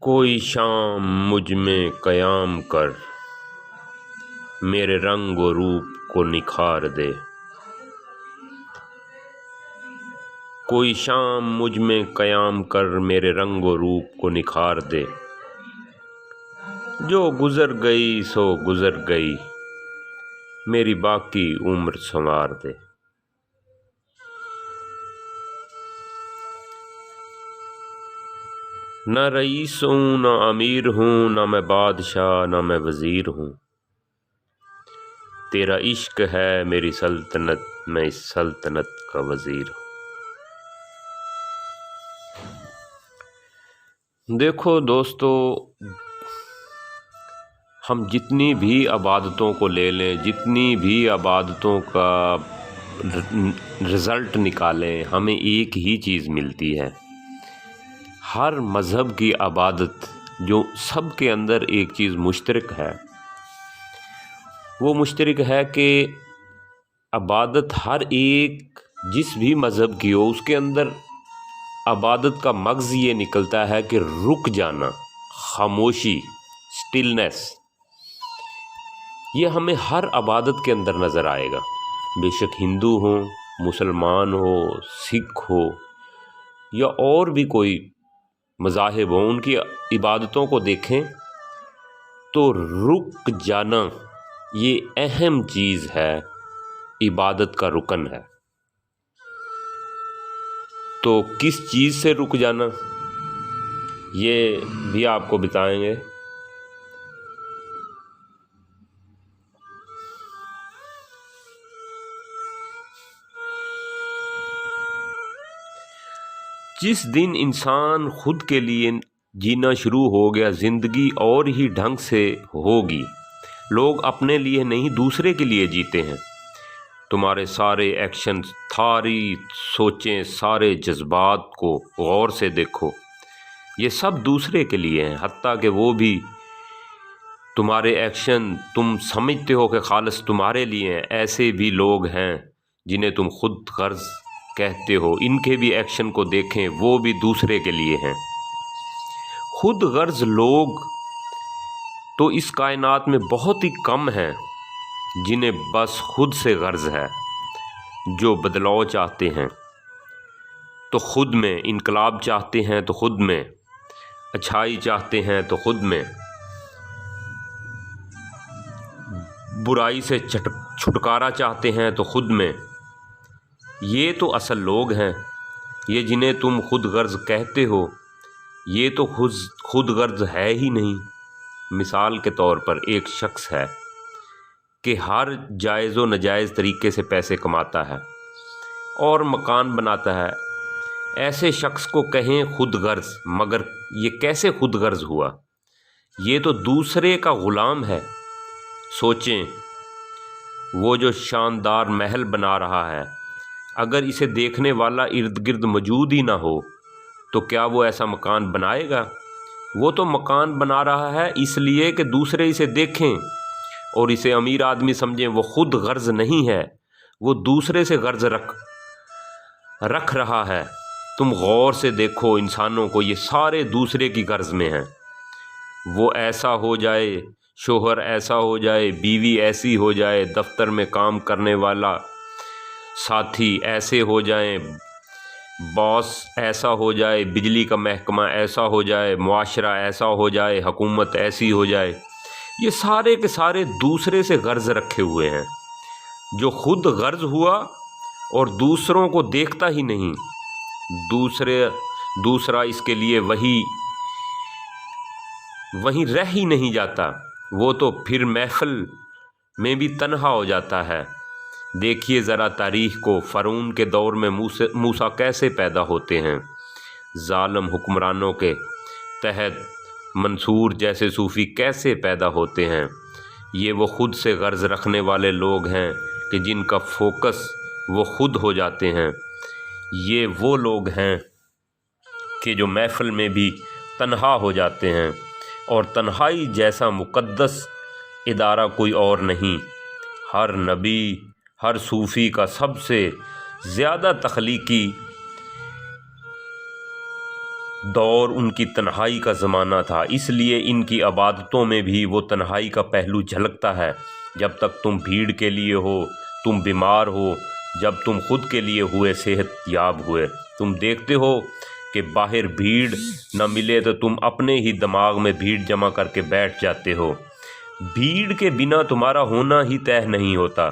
کوئی شام مجھ میں قیام کر، میرے رنگ و روپ کو نکھار دے۔ کوئی شام مجھ میں قیام کر، میرے رنگ و روپ کو نکھار دے۔ جو گزر گئی سو گزر گئی، میری باقی عمر سنوار دے۔ نہ رئیس ہوں نہ امیر ہوں، نہ میں بادشاہ نہ میں وزیر ہوں۔ تیرا عشق ہے میری سلطنت، میں اس سلطنت کا وزیر ہوں۔ دیکھو دوستو، ہم جتنی بھی عبادتوں کو لے لیں، جتنی بھی عبادتوں کا رزلٹ نکالیں، ہمیں ایک ہی چیز ملتی ہے۔ ہر مذہب کی عبادت جو سب کے اندر ایک چیز مشترک ہے، وہ مشترک ہے کہ عبادت ہر ایک جس بھی مذہب کی ہو، اس کے اندر عبادت کا مغز یہ نکلتا ہے کہ رک جانا، خاموشی، سٹلنس۔ یہ ہمیں ہر عبادت کے اندر نظر آئے گا، بے شک ہندو ہو، مسلمان ہو، سکھ ہو یا اور بھی کوئی مذاہب ہوں، ان کی عبادتوں کو دیکھیں تو رک جانا یہ اہم چیز ہے، عبادت کا رکن ہے۔ تو کس چیز سے رک جانا، یہ بھی آپ کو بتائیں گے۔ جس دن انسان خود کے لیے جینا شروع ہو گیا، زندگی اور ہی ڈھنگ سے ہوگی۔ لوگ اپنے لیے نہیں، دوسرے کے لیے جیتے ہیں۔ تمہارے سارے ایکشن، ساری سوچیں، سارے جذبات کو غور سے دیکھو، یہ سب دوسرے کے لیے ہیں۔ حتیٰ کہ وہ بھی تمہارے ایکشن تم سمجھتے ہو کہ خالص تمہارے لیے ہیں، ایسے بھی لوگ ہیں جنہیں تم خود غرض کہتے ہو، ان کے بھی ایکشن کو دیکھیں، وہ بھی دوسرے کے لیے ہیں۔ خود غرض لوگ تو اس کائنات میں بہت ہی کم ہیں، جنہیں بس خود سے غرض ہے، جو بدلاؤ چاہتے ہیں تو خود میں، انقلاب چاہتے ہیں تو خود میں، اچھائی چاہتے ہیں تو خود میں، برائی سے چھٹکارا چاہتے ہیں تو خود میں۔ یہ تو اصل لوگ ہیں، یہ جنہیں تم خود غرض کہتے ہو، یہ تو خود غرض ہے ہی نہیں۔ مثال کے طور پر ایک شخص ہے کہ ہر جائز و ناجائز طریقے سے پیسے کماتا ہے اور مکان بناتا ہے۔ ایسے شخص کو کہیں خود غرض، مگر یہ کیسے خود غرض ہوا؟ یہ تو دوسرے کا غلام ہے۔ سوچیں، وہ جو شاندار محل بنا رہا ہے، اگر اسے دیکھنے والا ارد گرد موجود ہی نہ ہو تو کیا وہ ایسا مکان بنائے گا؟ وہ تو مکان بنا رہا ہے اس لیے کہ دوسرے اسے دیکھیں اور اسے امیر آدمی سمجھیں۔ وہ خود غرض نہیں ہے، وہ دوسرے سے غرض رکھ رہا ہے۔ تم غور سے دیکھو انسانوں کو، یہ سارے دوسرے کی غرض میں ہیں۔ وہ ایسا ہو جائے، شوہر ایسا ہو جائے، بیوی ایسی ہو جائے، دفتر میں کام کرنے والا ساتھی ایسے ہو جائیں، باس ایسا ہو جائے، بجلی کا محکمہ ایسا ہو جائے، معاشرہ ایسا ہو جائے، حکومت ایسی ہو جائے۔ یہ سارے کے سارے دوسرے سے غرض رکھے ہوئے ہیں۔ جو خود غرض ہوا اور دوسروں کو دیکھتا ہی نہیں، دوسرا اس کے لیے وہیں رہ ہی نہیں جاتا، وہ تو پھر محفل میں بھی تنہا ہو جاتا ہے۔ دیکھیے ذرا تاریخ کو، فرعون کے دور میں موسیٰ کیسے پیدا ہوتے ہیں، ظالم حکمرانوں کے تحت منصور جیسے صوفی کیسے پیدا ہوتے ہیں۔ یہ وہ خود سے غرض رکھنے والے لوگ ہیں کہ جن کا فوکس وہ خود ہو جاتے ہیں۔ یہ وہ لوگ ہیں کہ جو محفل میں بھی تنہا ہو جاتے ہیں، اور تنہائی جیسا مقدس ادارہ کوئی اور نہیں۔ ہر نبی، ہر صوفی کا سب سے زیادہ تخلیقی دور ان کی تنہائی کا زمانہ تھا، اس لیے ان کی عبادتوں میں بھی وہ تنہائی کا پہلو جھلکتا ہے۔ جب تک تم بھیڑ کے لیے ہو تم بیمار ہو، جب تم خود کے لیے ہوئے صحت یاب ہوئے۔ تم دیکھتے ہو کہ باہر بھیڑ نہ ملے تو تم اپنے ہی دماغ میں بھیڑ جمع کر کے بیٹھ جاتے ہو۔ بھیڑ کے بنا تمہارا ہونا ہی طے نہیں ہوتا۔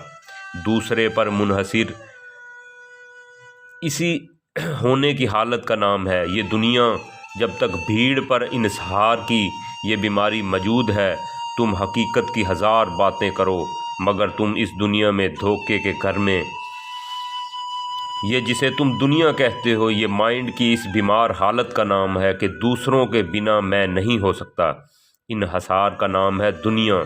دوسرے پر منحصر اسی ہونے کی حالت کا نام ہے یہ دنیا۔ جب تک بھیڑ پر انحصار کی یہ بیماری موجود ہے، تم حقیقت کی ہزار باتیں کرو مگر تم اس دنیا میں دھوکے کے گھر میں۔ یہ جسے تم دنیا کہتے ہو، یہ مائنڈ کی اس بیمار حالت کا نام ہے کہ دوسروں کے بنا میں نہیں ہو سکتا۔ انحصار کا نام ہے دنیا۔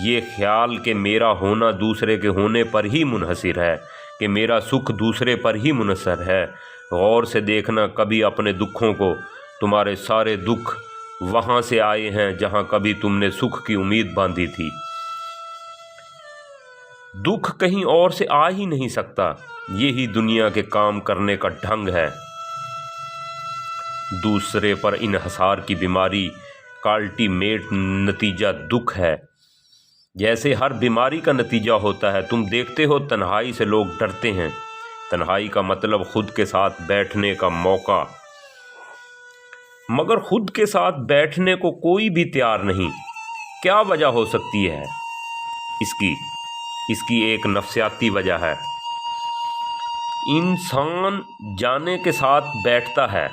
یہ خیال کہ میرا ہونا دوسرے کے ہونے پر ہی منحصر ہے، کہ میرا سکھ دوسرے پر ہی منحصر ہے۔ غور سے دیکھنا کبھی اپنے دکھوں کو، تمہارے سارے دکھ وہاں سے آئے ہیں جہاں کبھی تم نے سکھ کی امید باندھی تھی۔ دکھ کہیں اور سے آ ہی نہیں سکتا۔ یہی دنیا کے کام کرنے کا ڈھنگ ہے۔ دوسرے پر انحصار کی بیماری کا الٹیمیٹ نتیجہ دکھ ہے، جیسے ہر بیماری کا نتیجہ ہوتا ہے۔ تم دیکھتے ہو تنہائی سے لوگ ڈرتے ہیں۔ تنہائی کا مطلب خود کے ساتھ بیٹھنے کا موقع، مگر خود کے ساتھ بیٹھنے کو کوئی بھی تیار نہیں۔ کیا وجہ ہو سکتی ہے اس کی ایک نفسیاتی وجہ ہے۔ انسان جانے کے ساتھ بیٹھتا ہے،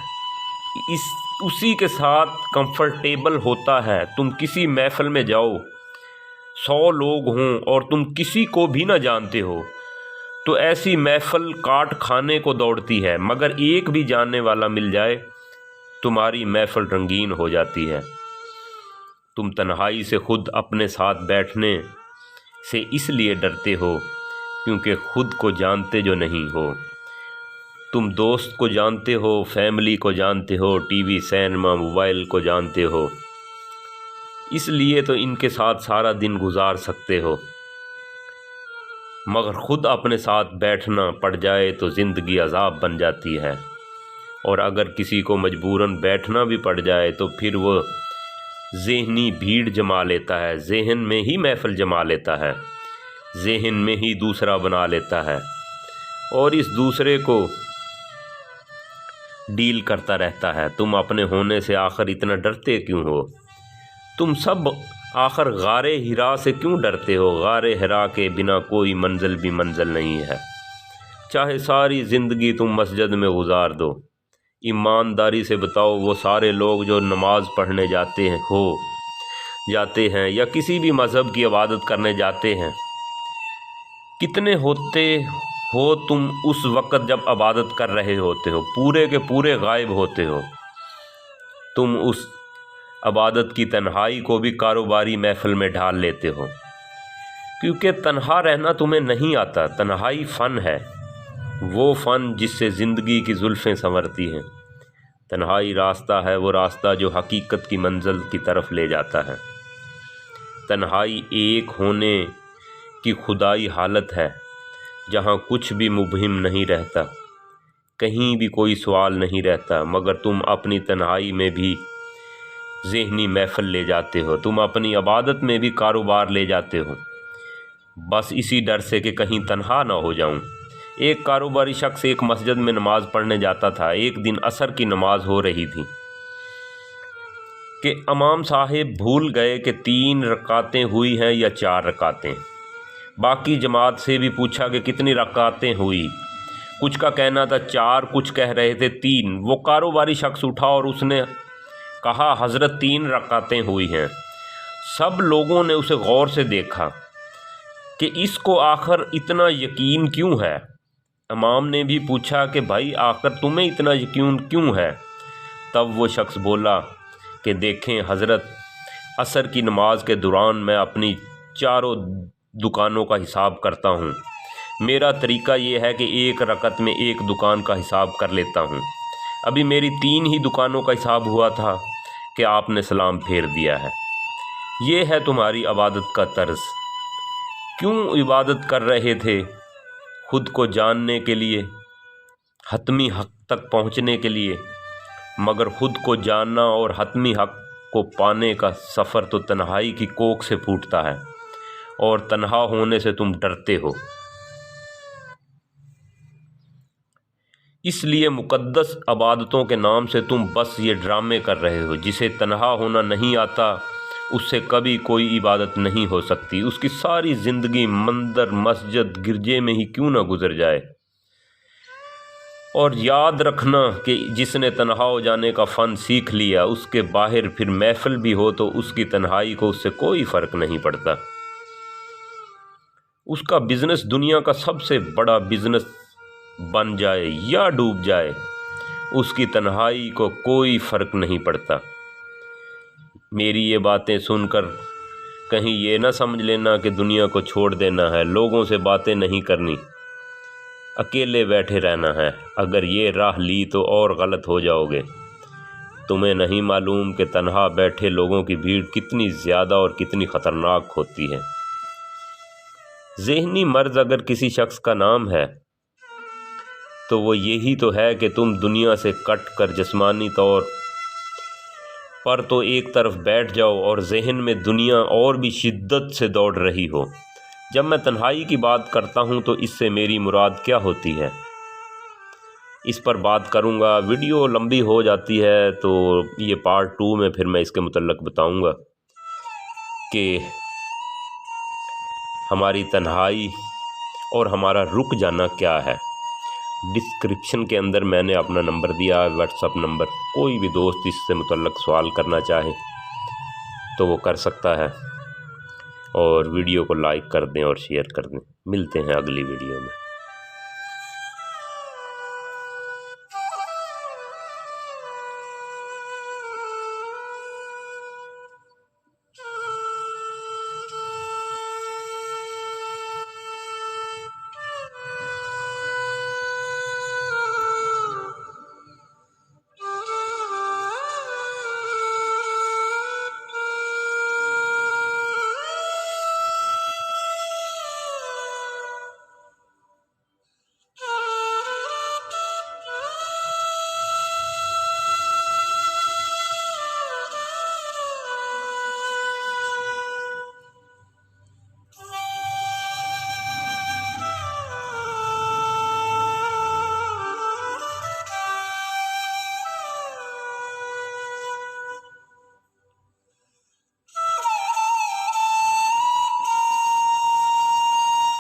اسی کے ساتھ کمفرٹیبل ہوتا ہے۔ تم کسی محفل میں جاؤ، 100 لوگ ہوں اور تم کسی کو بھی نہ جانتے ہو، تو ایسی محفل کاٹ کھانے کو دوڑتی ہے، مگر ایک بھی جاننے والا مل جائے تمہاری محفل رنگین ہو جاتی ہے۔ تم تنہائی سے خود اپنے ساتھ بیٹھنے سے اس لیے ڈرتے ہو کیونکہ خود کو جانتے جو نہیں ہو۔ تم دوست کو جانتے ہو، فیملی کو جانتے ہو، ٹی وی، سینما، موبائل کو جانتے ہو، اس لیے تو ان کے ساتھ سارا دن گزار سکتے ہو، مگر خود اپنے ساتھ بیٹھنا پڑ جائے تو زندگی عذاب بن جاتی ہے۔ اور اگر کسی کو مجبوراً بیٹھنا بھی پڑ جائے تو پھر وہ ذہنی بھیڑ جما لیتا ہے، ذہن میں ہی محفل جما لیتا ہے، ذہن میں ہی دوسرا بنا لیتا ہے اور اس دوسرے کو ڈیل کرتا رہتا ہے۔ تم اپنے ہونے سے آخر اتنا ڈرتے کیوں ہو؟ تم سب آخر غار ہرا سے کیوں ڈرتے ہو؟ غار ہرا کے بنا کوئی منزل بھی منزل نہیں ہے، چاہے ساری زندگی تم مسجد میں گزار دو۔ ایمانداری سے بتاؤ، وہ سارے لوگ جو نماز پڑھنے جاتے ہیں یا کسی بھی مذہب کی عبادت کرنے جاتے ہیں، کتنے ہوتے ہو تم اس وقت جب عبادت کر رہے ہوتے ہو؟ پورے کے پورے غائب ہوتے ہو۔ تم اس عبادت کی تنہائی کو بھی کاروباری محفل میں ڈھال لیتے ہو، کیونکہ تنہا رہنا تمہیں نہیں آتا۔ تنہائی فن ہے، وہ فن جس سے زندگی کی زلفیں سنورتی ہیں۔ تنہائی راستہ ہے، وہ راستہ جو حقیقت کی منزل کی طرف لے جاتا ہے۔ تنہائی ایک ہونے کی خدائی حالت ہے جہاں کچھ بھی مبہم نہیں رہتا، کہیں بھی کوئی سوال نہیں رہتا، مگر تم اپنی تنہائی میں بھی ذہنی محفل لے جاتے ہو، تم اپنی عبادت میں بھی کاروبار لے جاتے ہو، بس اسی ڈر سے کہ کہیں تنہا نہ ہو جاؤں۔ ایک کاروباری شخص ایک مسجد میں نماز پڑھنے جاتا تھا۔ ایک دن عصر کی نماز ہو رہی تھی کہ امام صاحب بھول گئے کہ 3 رکعتیں ہوئی ہیں یا 4 رکعتیں۔ باقی جماعت سے بھی پوچھا کہ کتنی رکعتیں ہوئی، کچھ کا کہنا تھا 4، کچھ کہہ رہے تھے 3۔ وہ کاروباری شخص اٹھا اور اس نے کہا، حضرت 3 رکعتیں ہوئی ہیں۔ سب لوگوں نے اسے غور سے دیکھا کہ اس کو آخر اتنا یقین کیوں ہے۔ امام نے بھی پوچھا کہ بھائی آخر تمہیں اتنا یقین کیوں ہے؟ تب وہ شخص بولا کہ دیکھیں حضرت، عصر کی نماز کے دوران میں اپنی 4 دکانوں کا حساب کرتا ہوں۔ میرا طریقہ یہ ہے کہ 1 رکعت میں 1 دکان کا حساب کر لیتا ہوں۔ ابھی میری 3 ہی دکانوں کا حساب ہوا تھا کہ آپ نے سلام پھیر دیا ہے۔ یہ ہے تمہاری عبادت کا طرز۔ کیوں عبادت کر رہے تھے؟ خود کو جاننے کے لیے، حتمی حق تک پہنچنے کے لیے۔ مگر خود کو جاننا اور حتمی حق کو پانے کا سفر تو تنہائی کی کوکھ سے پھوٹتا ہے، اور تنہا ہونے سے تم ڈرتے ہو۔ اس لیے مقدس عبادتوں کے نام سے تم بس یہ ڈرامے کر رہے ہو۔ جسے تنہا ہونا نہیں آتا اس سے کبھی کوئی عبادت نہیں ہو سکتی، اس کی ساری زندگی مندر، مسجد، گرجے میں ہی کیوں نہ گزر جائے۔ اور یاد رکھنا کہ جس نے تنہا ہو جانے کا فن سیکھ لیا، اس کے باہر پھر محفل بھی ہو تو اس کی تنہائی کو اس سے کوئی فرق نہیں پڑتا۔ اس کا بزنس دنیا کا سب سے بڑا بزنس بن جائے یا ڈوب جائے، اس کی تنہائی کو کوئی فرق نہیں پڑتا۔ میری یہ باتیں سن کر کہیں یہ نہ سمجھ لینا کہ دنیا کو چھوڑ دینا ہے، لوگوں سے باتیں نہیں کرنی، اکیلے بیٹھے رہنا ہے۔ اگر یہ راہ لی تو اور غلط ہو جاؤ گے۔ تمہیں نہیں معلوم کہ تنہا بیٹھے لوگوں کی بھیڑ کتنی زیادہ اور کتنی خطرناک ہوتی ہے۔ ذہنی مرض اگر کسی شخص کا نام ہے تو وہ یہی تو ہے کہ تم دنیا سے کٹ کر جسمانی طور پر تو ایک طرف بیٹھ جاؤ اور ذہن میں دنیا اور بھی شدت سے دوڑ رہی ہو۔ جب میں تنہائی کی بات کرتا ہوں تو اس سے میری مراد کیا ہوتی ہے، اس پر بات کروں گا۔ ویڈیو لمبی ہو جاتی ہے تو یہ پارٹ 2 میں پھر میں اس کے متعلق بتاؤں گا کہ ہماری تنہائی اور ہمارا رک جانا کیا ہے۔ ڈسکرپشن کے اندر میں نے اپنا نمبر دیا ہے، واٹس ایپ نمبر، کوئی بھی دوست اس سے متعلق سوال کرنا چاہے تو وہ کر سکتا ہے، اور ویڈیو کو لائک کر دیں اور شیئر کر دیں۔ ملتے ہیں اگلی ویڈیو میں۔